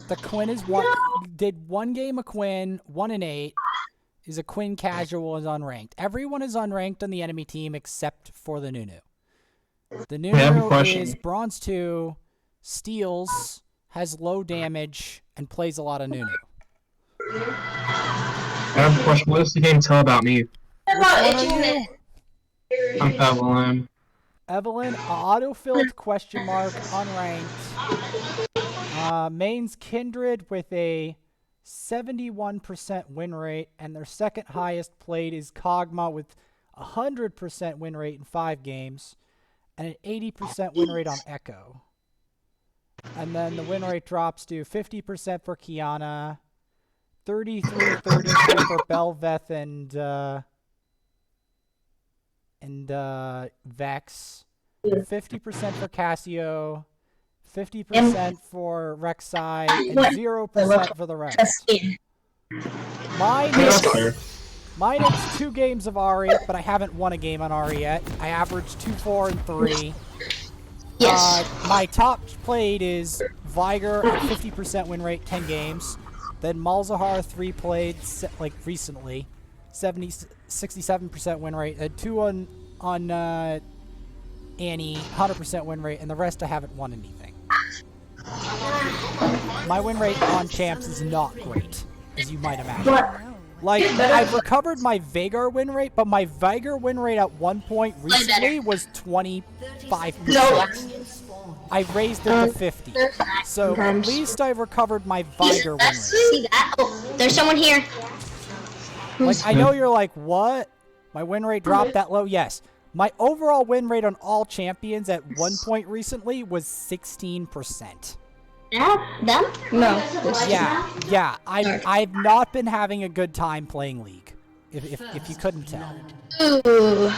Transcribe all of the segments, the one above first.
The Quinn is one. Did one game a Quinn, 1-8. Is a Quinn casual, is unranked. Everyone is unranked on the enemy team except for the Nunu. The Nunu is bronze 2, steals, has low damage, and plays a lot of Nunu. I have a question. What does the game tell about me? I'm Evelyn. Evelyn, autofilled question mark, unranked. Main's Kindred with a 71% win rate, and their second highest played is Kog'Maw with 100% win rate in 5 games, and an 80% win rate on Echo. And then the win rate drops to 50% for Kiana, 33-32 for Belveth and Vex, 50% for Casio, 50% for Rek'Sai, and 0% for the rest. Mine is 2 games of Ahri, but I haven't won a game on Ahri yet. I averaged 2, 4, and 3. Yes. My top played is Viger at 50% win rate, 10 games. Then Malzahar 3 played like recently, 67% win rate. 2 on Annie, 100% win rate, and the rest I haven't won anything. My win rate on champs is not great, as you might imagine. Like, I've recovered my Veigar win rate, but my Veigar win rate at one point recently was 25%. I raised it to 50. So at least I recovered my Veigar win rate. See that? Oh, there's someone here. Like, I know you're like, what? My win rate dropped that low? Yes. My overall win rate on all champions at one point recently was 16%. Yeah, them? No. Yeah. I've not been having a good time playing League. If you couldn't tell. Ooh.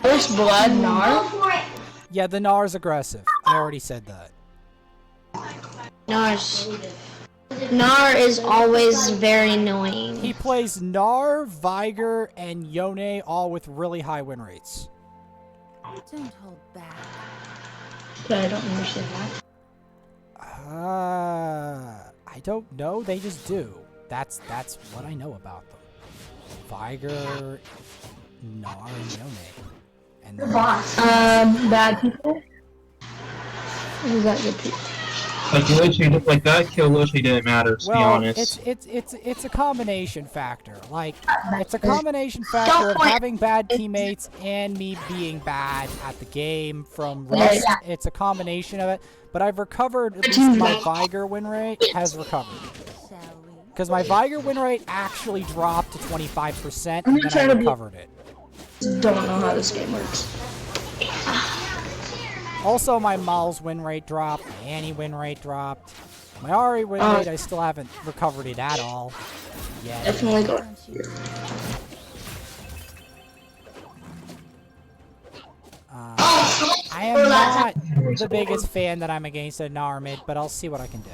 First blood, Gnar? Yeah, the Gnar's aggressive. I already said that. Gnar is always very annoying. He plays Gnar, Viger, and Yone all with really high win rates. Don't hold back. But I don't understand that. I don't know. They just do. That's what I know about them. Viger, Gnar, and Yone. And the boss. Bad people? Is that good people? Like, literally, like that kill literally didn't matter, to be honest. It's a combination factor. Like, it's a combination factor of having bad teammates and me being bad at the game from Rust. It's a combination of it. But I've recovered, at least my Viger win rate has recovered. Because my Viger win rate actually dropped to 25%, and then I recovered it. Don't know how this game works. Also, my Mal's win rate dropped, my Annie win rate dropped. My Ahri win rate, I still haven't recovered it at all. Yeah. Definitely go. I am not the biggest fan that I'm against a Gnar mid, but I'll see what I can do.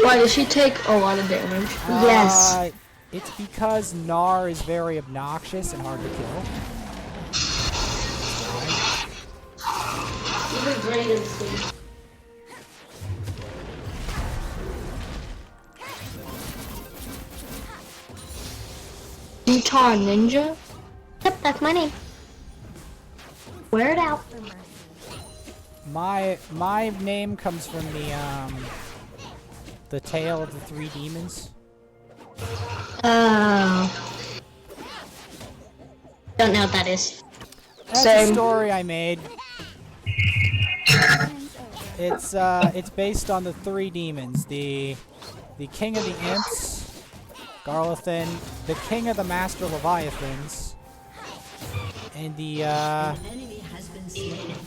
Why does she take a lot of damage? Yes. It's because Gnar is very obnoxious and hard to kill. Utah Ninja? Yep, that's my name. Wear it out. My name comes from the Tale of the Three Demons. Don't know what that is. That's a story I made. It's based on the three demons: the King of the Imps, Garlathan, the King of the Master Leviathans, and the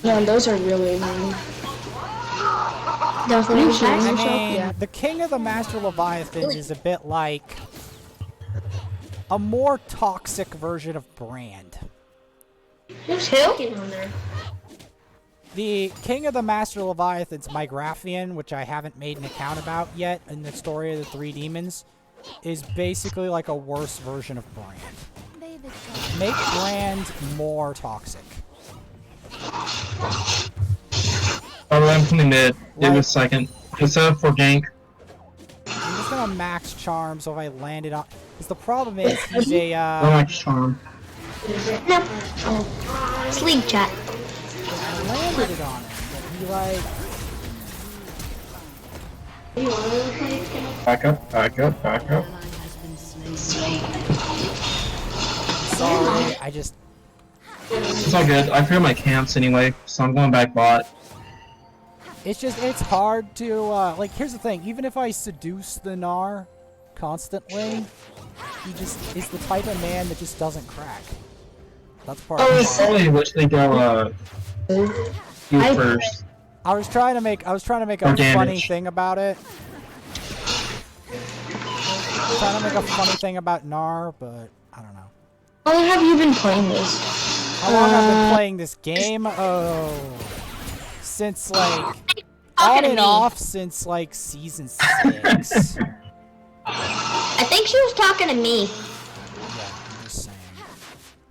No, those are really annoying. The King of the Master Leviathans is a bit like a more toxic version of Brand. Who's who? The King of the Master Leviathans, Mygraphian, which I haven't made an account about yet in the story of the Three Demons, is basically like a worse version of Brand. Make Brand more toxic. By the way, I'm coming mid. Give me a second. It's up for gank. I'm just gonna max charm, so if I land it on... Because the problem is, he's a, Oh, my charm. No. Oh. Sleep chat. I landed it on him, but he, like... Back up, back up, back up. Sorry, I just... It's all good. I cleared my camps anyway, so I'm going back bot. It's just, it's hard to, like, here's the thing. Even if I seduce the Gnar constantly, he just is the type of man that just doesn't crack. That's part of the I probably wish they go, you first. I was trying to make a funny thing about it. Trying to make a funny thing about Gnar, but I don't know. How long have you been playing this? How long I've been playing this game? Oh, since like on and off since like season 6. I think she was talking to me. Yeah, I'm just saying.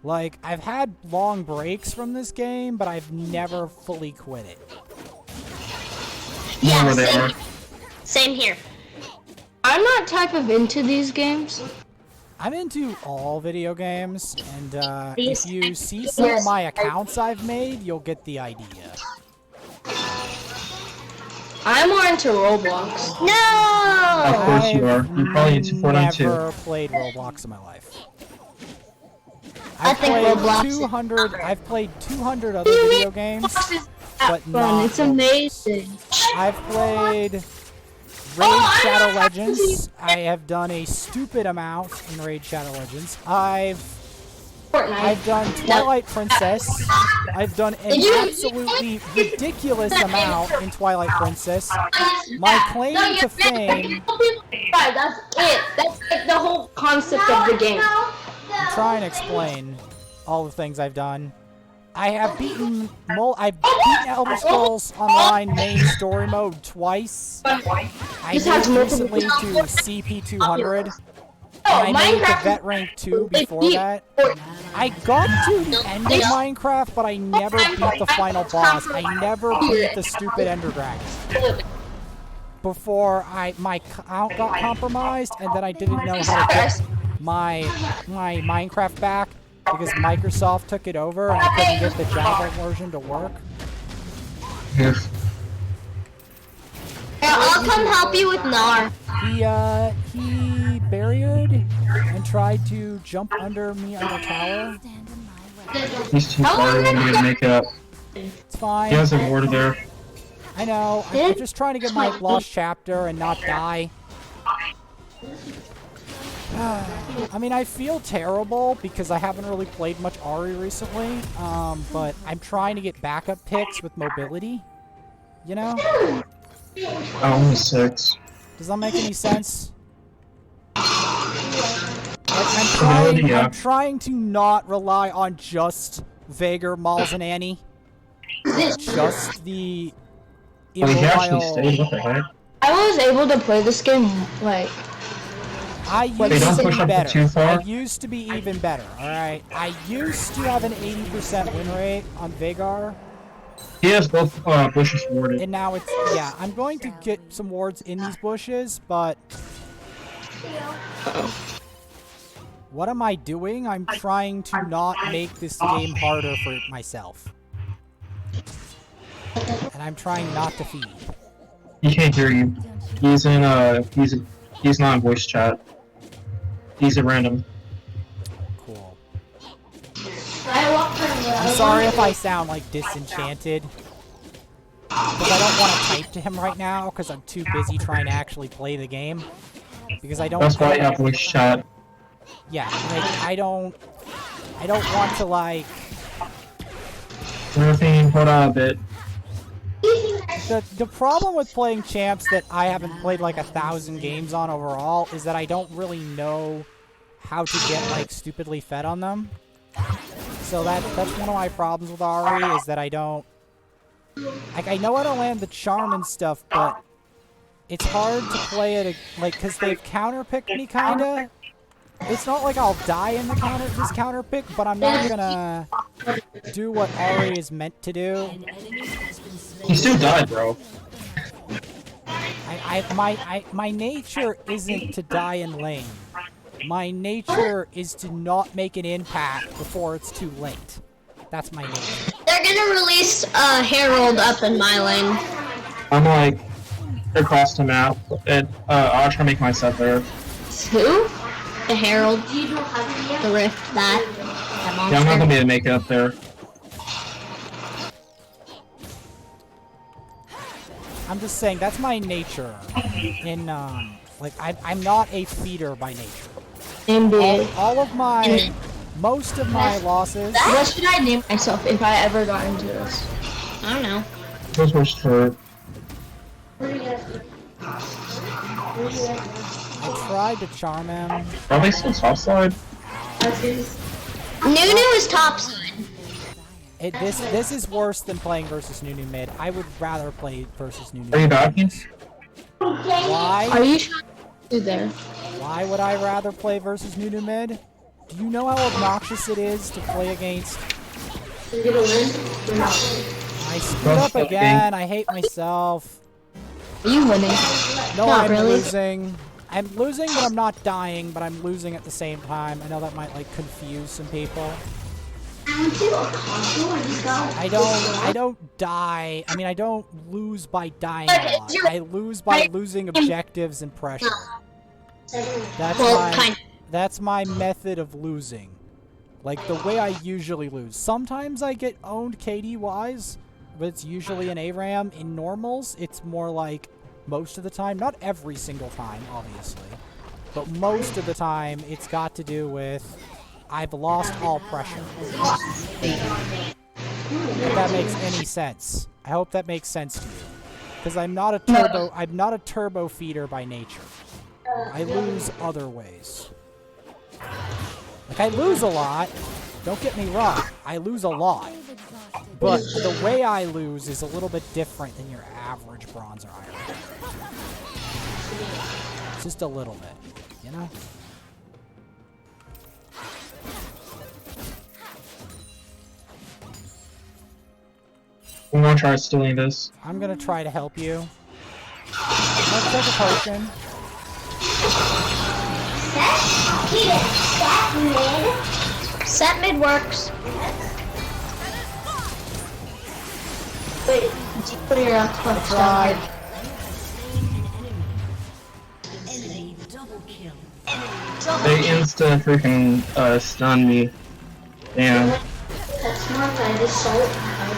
Like, I've had long breaks from this game, but I've never fully quit it. Yeah, same here. I'm not type of into these games. I'm into all video games, and if you see some of my accounts I've made, you'll get the idea. I'm more into Roblox. No! Of course you are. You're probably into Fortnite I've too. never played Roblox in my life. I think Roblox. 200. I've played 200 other video games, but not. It's amazing. I've played Raid Shadow Legends. I have done a stupid amount in Raid Shadow Legends. I've done Twilight Princess. I've done an absolutely ridiculous amount in Twilight Princess. My claim to fame... That's it. That's like the whole concept of the game. I'm trying to explain all the things I've done. I have beaten Elder Scrolls Online main story mode twice. I moved recently to CP200. And I made the vet rank 2 before that. I got to the end of Minecraft, but I never beat the final boss. I never beat the stupid Ender Dragon. Before my account got compromised, and then I didn't know how to get my Minecraft back because Microsoft took it over and I couldn't get the Java version to work. Yes. I'll come help you with Gnar. He barriered and tried to jump under me on the tower. Stand in my way. He's too far away to make up. It's fine. He has a ward there. I know. I'm just trying to get my lost chapter and not die. I mean, I feel terrible because I haven't really played much Ahri recently, but I'm trying to get backup picks with mobility. You know? Only 6. Does that make any sense? Like, I'm trying to not rely on just Vhagar, Malz, and Annie. Just the Well, he actually immobile... stayed. What the heck? I was able to play this game, like... I They used don't to push be up better. too far? I used to be even better, alright? I used to have an 80% win rate on Vhagar, He has both bushes warded. and now it's... Yeah, I'm going to get some wards in these bushes, but... What am I doing? I'm trying to not make this game harder for myself. And I'm trying not to feed. He can't hear you. He's in he's not in voice chat. He's at random. Cool. I'm sorry if I sound like disenchanted. Because I don't want to type to him right now because I'm too busy trying to actually play the game. Because I don't... That's why I have voice chat. Yeah, like, I don't want to, like... Everything, hold on a bit. The problem with playing champs that I haven't played like 1,000 games on overall is that I don't really know how to get like stupidly fed on them. So that's one of my problems with Ahri is that I don't... Like, I know how to land the charm and stuff, but it's hard to play it, like, because they've counterpicked me, kinda. It's not like I'll die in the counter pick, but I'm not gonna do what Ahri is meant to do. He still died, bro. My nature isn't to die in lane. My nature is to not make an impact before it's too late. That's my nature. They're gonna release Herald up in my lane. I'm like across the map, and I'll try to make my set there. Who? The Herald. The Rift, that monster. Yeah, I'm not gonna be able to make it up there. I'm just saying that's my nature. In like I'm not a feeder by nature. Indeed. All of my, most of my losses. What should I name myself if I ever got into this? I don't know. This was for. I tried to charm him. Are they still top slide? Nunu is topside. This is worse than playing versus Nunu mid. I would rather play versus Nunu. Are you backing? Why? Are you trying to do there? Why would I rather play versus Nunu mid? Do you know how obnoxious it is to play against? I screwed up again. I hate myself. Are you winning? No, Not I'm really. losing. I'm losing, but I'm not dying. But I'm losing at the same time. I know that might like confuse some people. I don't die. I mean, I don't lose by dying a lot. I lose by losing objectives and pressure. That's my method of losing. Like the way I usually lose. Sometimes I get owned KD-wise, but it's usually an ARAM. In normals, it's more like most of the time. Not every single time, obviously. But most of the time, it's got to do with I've lost all pressure. If that makes any sense. I hope that makes sense to you. Because I'm not a turbo feeder by nature. I lose other ways. Like I lose a lot. Don't get me wrong. I lose a lot. But the way I lose is a little bit different than your average bronze or iron. Just a little bit, you know? I'm gonna try stealing this. I'm gonna try to help you. Let's take a potion. Set mid works. Wait, put your output down. They insta freaking stun me. Damn. That's smart. I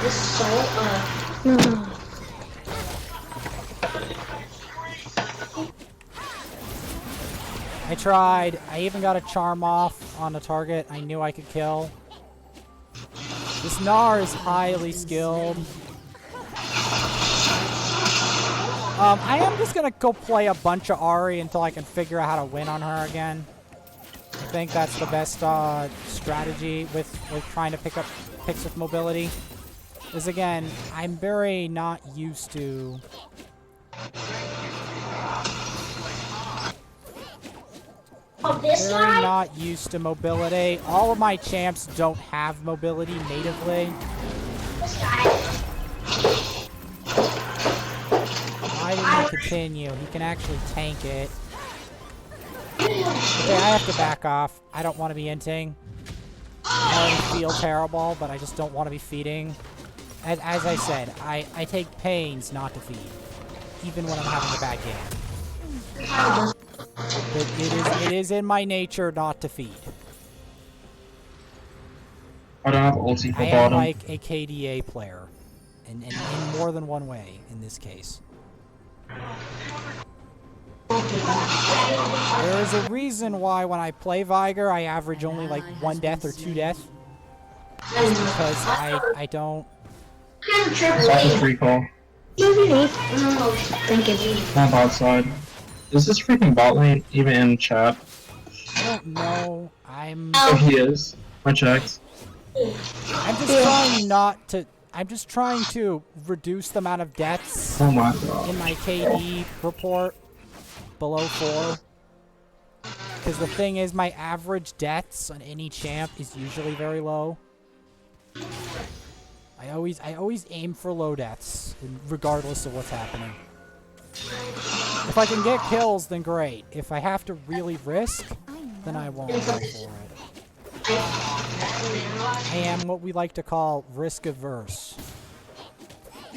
just saw. I tried. I even got a charm off on a target I knew I could kill. This Gnar is highly skilled. I am just gonna go play a bunch of Ahri until I can figure out how to win on her again. I think that's the best strategy with trying to pick up picks with mobility. Because again, I'm very not used to... Very not used to mobility. All of my champs don't have mobility natively. Why didn't he continue? He can actually tank it. Okay, I have to back off. I don't want to be inting. I already feel terrible, but I just don't want to be feeding. As I said, I take pains not to feed. Even when I'm having a bad game. But it is in my nature not to feed. I don't have ulti for I am bottom. like a KDA player. In more than one way, in this case. There is a reason why when I play Viger, I average only like 1 death or 2 deaths. Just because I don't... Soft recall. Thank you. On bot side. Is this freaking bot lane even in chat? I don't know. Oh, he is. I checked. I'm just trying not to... I'm just trying to reduce the amount of deaths Oh my god. in my KD report below 4. because the thing is, my average deaths on any champ is usually very low. I always aim for low deaths, regardless of what's happening. If I can get kills, then great. If I have to really risk, then I won't go for it. I am what we like to call risk averse.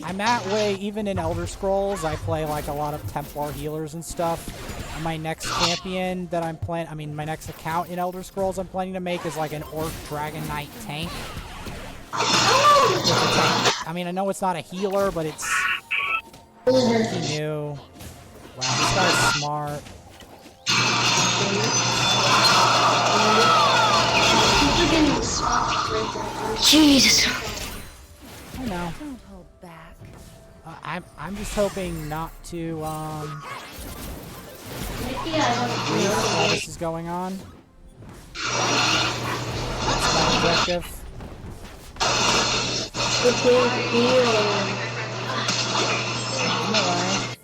I'm that way even in Elder Scrolls. I play like a lot of Templar healers and stuff. And my next champion that I'm playing, my next account in Elder Scrolls I'm planning to make is like an Orc Dragon Knight tank. I mean, I know it's not a healer, but it's new. Wow, this guy's smart. Jesus. I know. Don't hold back. I'm just hoping not to while this is going on. That's my objective. On the way.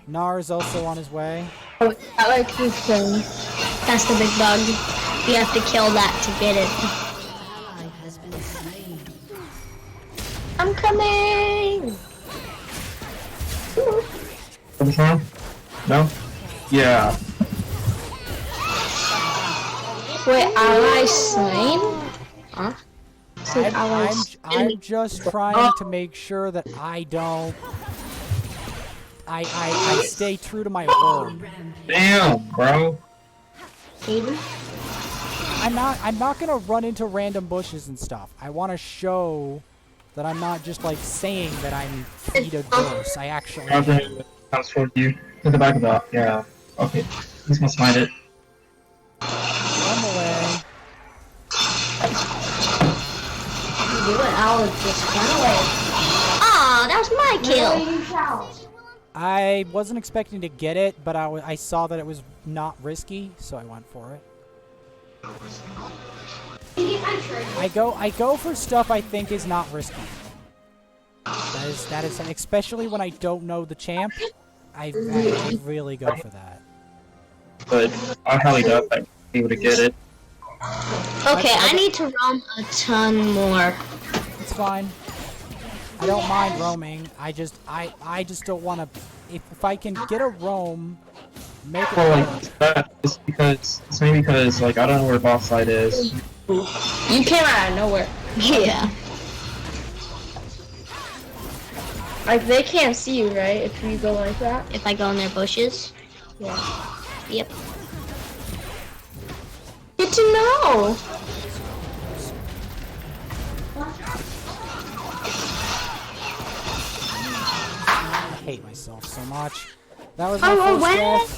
Gnar's also on his way. Oh, I like this thing. That's the big bug. You have to kill that to get it. I'm coming! What's wrong? No? Yeah. Wait, ally slain? Huh? I'm just trying to make sure that I don't. I stay true to my word. Damn, bro. Aiden? I'm not gonna run into random bushes and stuff. I want to show that I'm not just like saying that I'm feet adverse. I actually. Okay, comes for you. To the back of that. Yeah. Okay. This must find it. On the way. You and Alex just run away. Aw, that was my kill. I wasn't expecting to get it, but I saw that it was not risky, so I went for it. I go for stuff I think is not risky. That is especially when I don't know the champ. I really go for that. But I highly doubt I'd be able to get it. Okay, I need to roam a ton more. It's fine. I don't mind roaming. I just don't want to. If I can get a roam, make it. Well, like that is because it's maybe because like I don't know where boss side is. You came out of nowhere. Yeah. Like they can't see you, right? If you go like that. If I go in their bushes. Yeah. Yep. Good to know. I hate myself so much. That was my first death.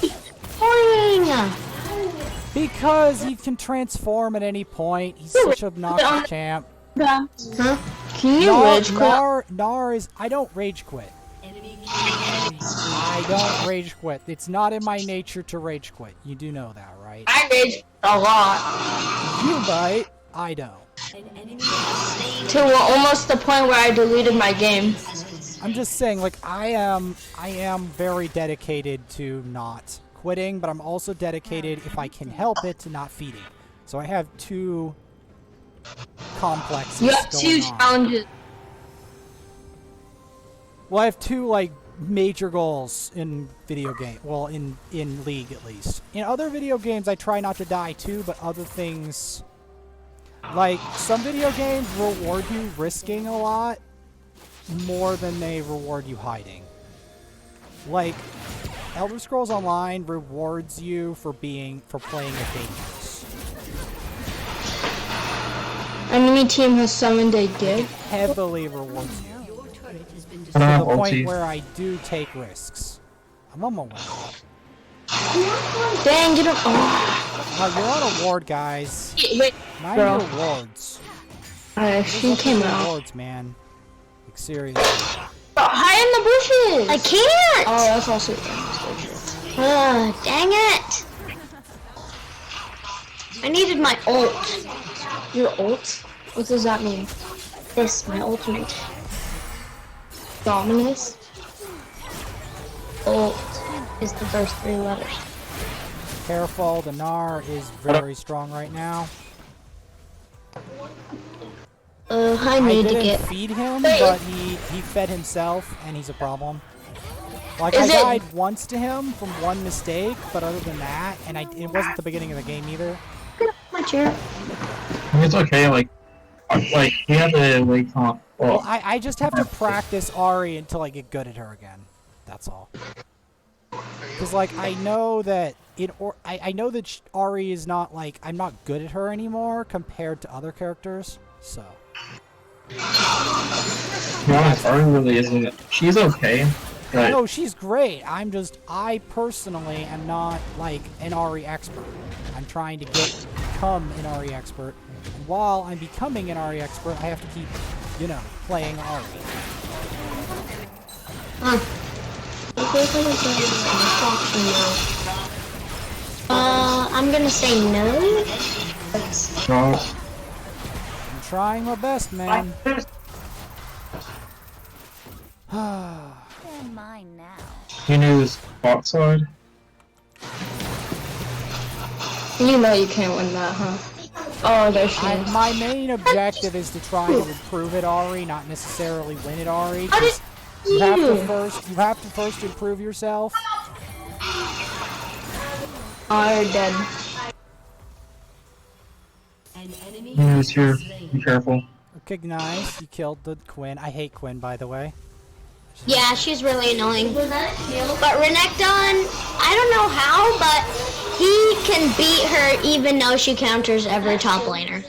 Boing! Because he can transform at any point. He's such an obnoxious champ. Huh? Can you rage quit? Gnar is. I don't rage quit. I don't rage quit. It's not in my nature to rage quit. You do know that, right? I rage a lot. You might. I don't. To almost the point where I deleted my game. I'm just saying, like, I am very dedicated to not quitting, but I'm also dedicated, if I can help it, to not feeding. So I have two complexes You have going two on. challenges. Well, I have two, like, major goals in video game. Well, in League, at least. In other video games, I try not to die, too, but other things... Like, some video games reward you risking a lot more than they reward you hiding. Like, Elder Scrolls Online rewards you for playing it dangerous. Enemy team has summoned a dig. Heavily rewards you. To I the don't point ulti. where I do take risks. I'm on my way. Dang, you don't. Oh. You're on a ward, guys. Wait, Mind bro. your wards. She came out. Wards, man. Like, seriously. Hide in the bushes. I can't. Oh, that's also. Dang it. I needed my ult. Your ult? What does that mean? This, my ultimate. Dominus. Ult is the first three letters. Careful, the Gnar is very strong right now. I I need to didn't get. feed him, but he fed himself, and he's a problem. Like, I died once to him from one mistake, but other than that, and it wasn't the beginning of the game either. My chair. It's okay, like we have to like Well, I just have to practice Ahri until I get good at her again. That's all. Because, like, I know that I know that Ahri is not, like, I'm not good at her anymore compared to other characters, so. to be honest, Ari really isn't. She's okay. But No, she's great. I personally am not, like, an Ahri expert. I'm trying to become an Ahri expert. And while I'm becoming an Ahri expert, I have to keep, you know, playing Ahri. I'm gonna say no. no, I'm trying my best, man. They're mine now. you knew this bot side. You know you can't win that, huh? Oh, there she is. My main objective is to try to improve at Ahri, not necessarily win at Ahri. 'Cause you have to first improve yourself. Oh, you're dead. You knew this here. Be careful. Okay, nice. You killed the Quinn. I hate Quinn, by the way. Yeah, she's really annoying. But Renekton, I don't know how, but he can beat her even though she counters every top laner.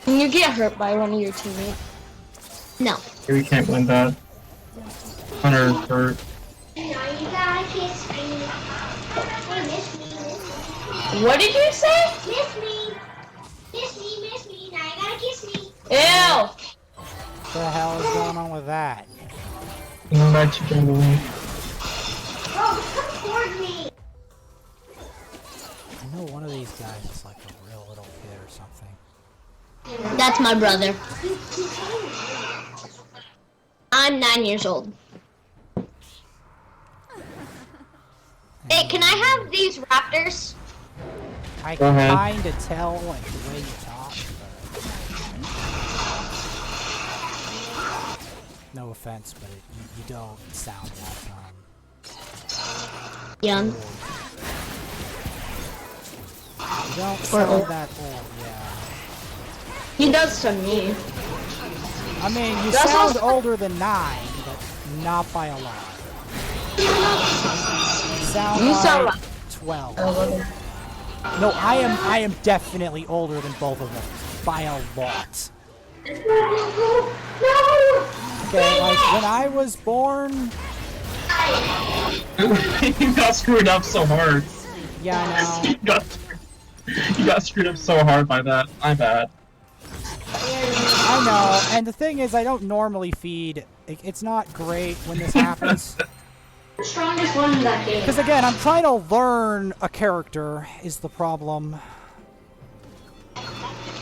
Can you get hurt by one of your teammates? No. We can't win that. Hunter hurt. What did you say? Miss me. Miss me. Now you gotta kiss me. Ew! What the hell is going on with that? Come back to jungle. Oh, come toward me. I know one of these guys is like a real little kid or something. That's my brother. I'm 9 years old. Hey, can I have these raptors? I Go can ahead. kind of tell, like, the way you talk, but... No offense, but you don't sound that, Young. old. You don't sound that old, yeah. He does to me. I mean, you That's sound also- older than 9, but not by a lot. You sound You like sound like 12. No, I am definitely older than both of them by a lot. Okay, like when I was born, You got screwed up so hard. yeah, I know. You got screwed up so hard by that. I'm bad. I know, and the thing is, I don't normally feed. It's not great when this happens. The strongest one in that game. Because again, I'm trying to learn a character, is the problem.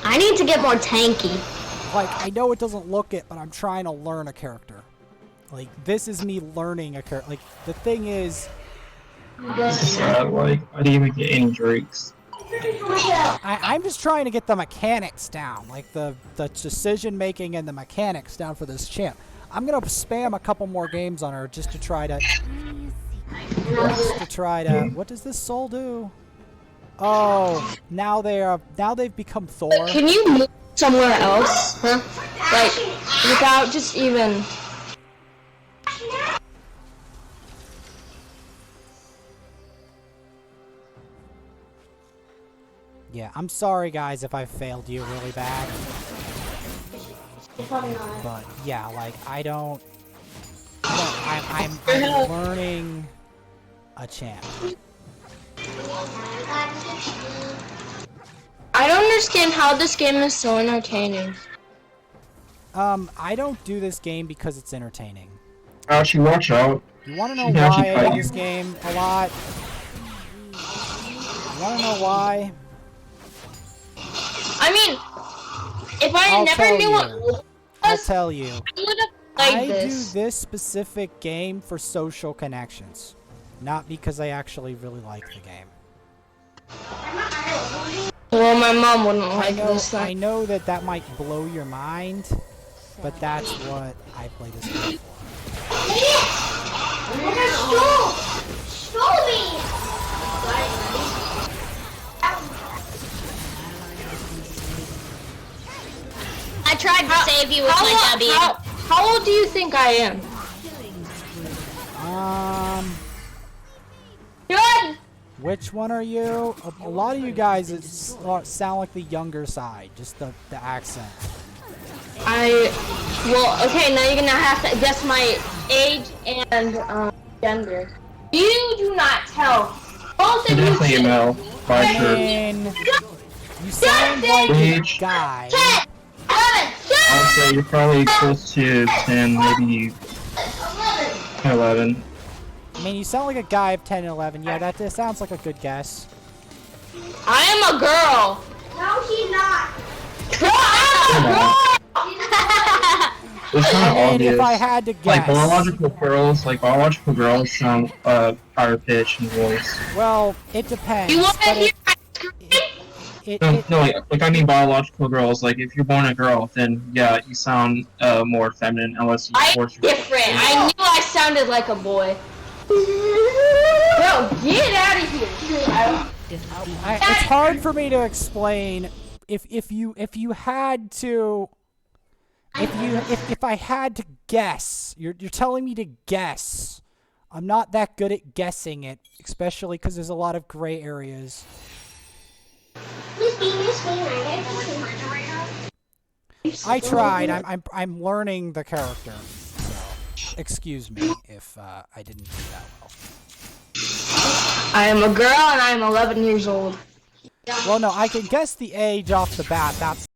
I need to get more tanky. Like, I know it doesn't look it, but I'm trying to learn a character. Like, this is me learning a character. Like, the thing is, Like, I didn't even get any drakes. I'm just trying to get the mechanics down. Like, the decision-making and the mechanics down for this champ. I'm gonna spam a couple more games on her just to try to... What does this soul do? Oh, now they've become Thor. Can you move somewhere else? Huh? Like, without just even... Yeah, I'm sorry guys if I failed you really bad. But yeah, like I'm learning a champ. I don't understand how this game is so entertaining. I don't do this game because it's entertaining. Actually, watch out. You wanna know She can actually why I fight do you. this game a lot? You wanna know why? I mean, if I I'll never tell knew you. what was, I'll tell you. I would have played I this. do this specific game for social connections, not because I actually really like the game. Well, my mom wouldn't I like know, this. I know that might blow your mind, but that's what I play this game for. Stole me! I tried to save you with my W. How old do you think I am? Good. Which one are you? A lot of you guys sound like the younger side, just the accent. Well, okay, now you're gonna have to guess my age and gender. You do not tell. Both of you Definitely should. male. By I sure. mean, you sound like a Age. guy. 10, 11, I'll say you're probably close to 10, maybe 11. I mean, you sound like a guy of 10 and 11. Yeah, that sounds like a good guess. I am a girl. No, she's not. I'm a girl. It's not And obvious. if I had to Like guess, biological girls sound higher pitch and voice. well, it depends. You want to but hear it, my scream? No, I mean biological girls. Like if you're born a girl, then yeah, you sound more feminine unless you I'm force different. I knew I sounded like a boy. Bro, get out of here. it's hard for me to explain. If you had to, if I had to guess, you're telling me to guess. I'm not that good at guessing it, especially because there's a lot of gray areas. Miss B, I got I tried. I'm learning the character. So, excuse me if I didn't do that well. I am a girl and I am 11 years old. Well, no, I can guess the age off the bat. That's